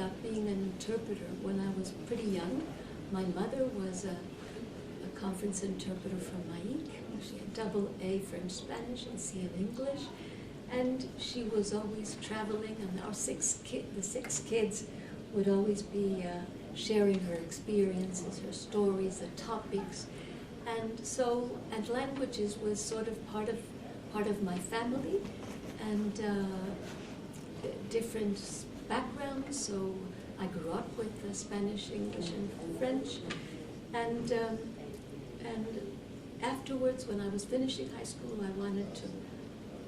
about being an interpreter when I was pretty young. My mother was a conference interpreter from MAIC. She had double A French-Spanish and C in English. And she was always traveling, and the six kids would always be sharing her experiences, her stories, the topics. And languages was sort of part of my family, and different backgrounds. So I grew up with Spanish, English, and French, and afterwards, when I was finishing high school, I wanted to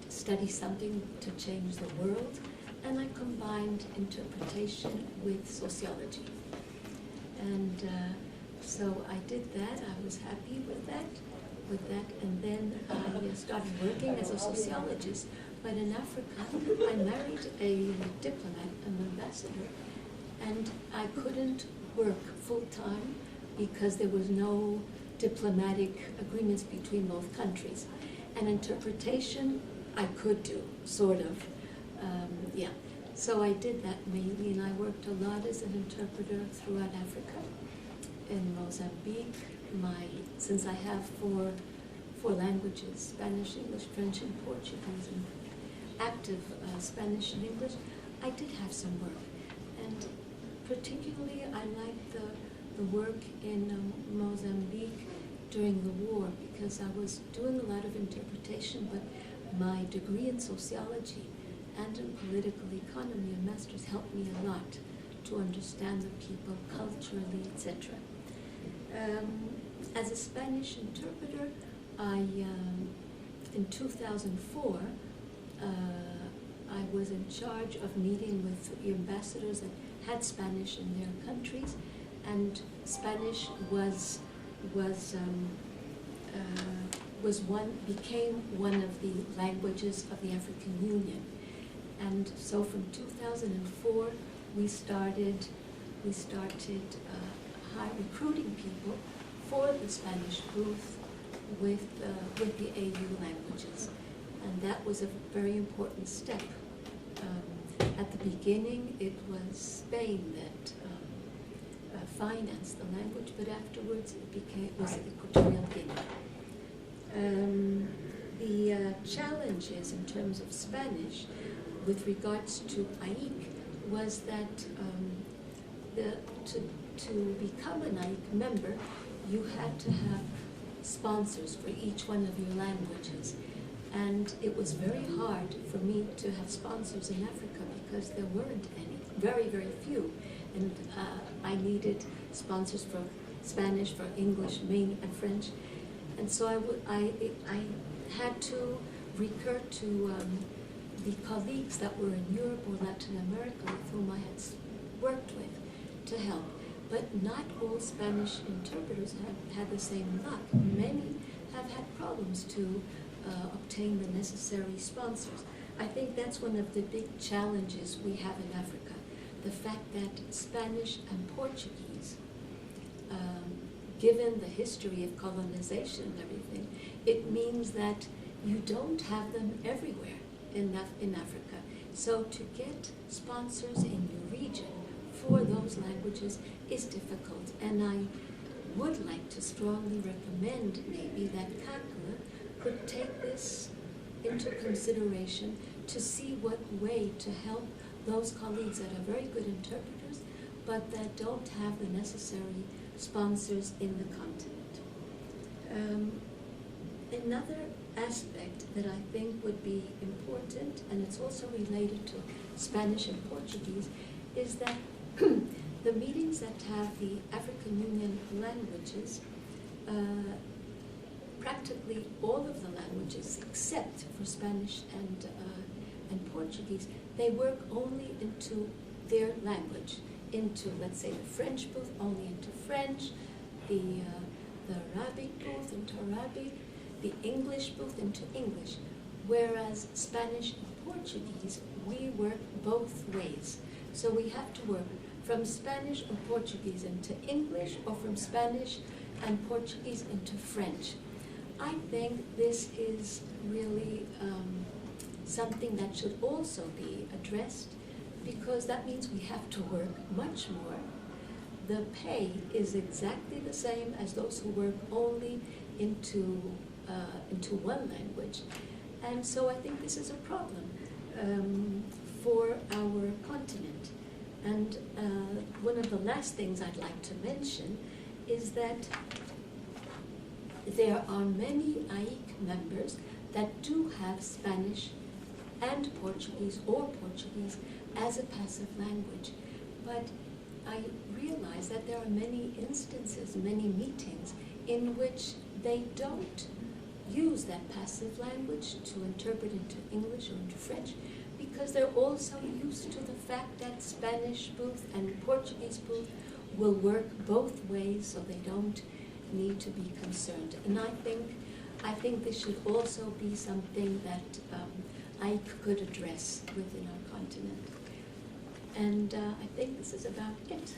study something to change the world, and I combined interpretation with sociology. And so I did that. I was happy with that, and then I started working as a sociologist. But in Africa, I married a diplomat, an ambassador, and I couldn't work full-time because there was no diplomatic agreements between both countries. And interpretation, I could do, sort of, yeah. So I did that mainly, and I worked a lot as an interpreter throughout Africa. In Mozambique, since I have four languages, Spanish, English, French, and Portuguese, and active Spanish and English, I did have some work. And particularly, I liked the work in Mozambique during the war, because I was doing a lot of interpretation, but my degree in sociology and in political economy, a master's, helped me a lot to understand the people culturally, etc. As a Spanish interpreter, in 2004, I was in charge of meeting with the ambassadors that had Spanish in their countries, and Spanish became one of the languages of the African Union. And so from 2004, we started recruiting people for the Spanish booth with the AU languages. And that was a very important step. At the beginning, it was Spain that financed the language, but afterwards it was Equatorial Guinea. The challenges in terms of Spanish with regards to AIC was that to become an AIC member, you had to have sponsors for each one of your languages. And it was very hard for me to have sponsors in Africa because there weren't any, very, very few. And I needed sponsors for Spanish, for English, mainly, and French. And so I had to recur to the colleagues that were in Europe or Latin America with whom I had worked with to help. But not all Spanish interpreters have had the same luck. Many have had problems to obtain the necessary sponsors. I think that's one of the big challenges we have in Africa. The fact that Spanish and Portuguese, given the history of colonization and everything, it means that you don't have them everywhere in Africa. So to get sponsors in your region for those languages is difficult. And I would like to strongly recommend maybe that CACLA could take this into consideration to see what way to help those colleagues that are very good interpreters, but that don't have the necessary sponsors in the continent. Another aspect that I think would be important, and it's also related to Spanish and Portuguese, is that the meetings that have the African Union languages, practically all of the languages except for Spanish and Portuguese, they work only into their language, into, let's say, the French booth only into French, the Arabic booth into Arabic, the English booth into English, whereas Spanish and Portuguese, we work both ways. So we have to work from Spanish and Portuguese into English, or from Spanish and Portuguese into French. I think this is really something that should also be addressed, because that means we have to work much more. The pay is exactly the same as those who work only into one language. And so I think this is a problem for our continent. And one of the last things I'd like to mention is that there are many AIC members that do have Spanish and Portuguese or Portuguese as a passive language. But I realize that there are many instances, many meetings, in which they don't use that passive language to interpret into English or into French, because they're also used to the fact that Spanish booth and Portuguese booth will work both ways, so they don't need to be concerned. And I think this should also be something that I could address within our continent. And I think this is about it.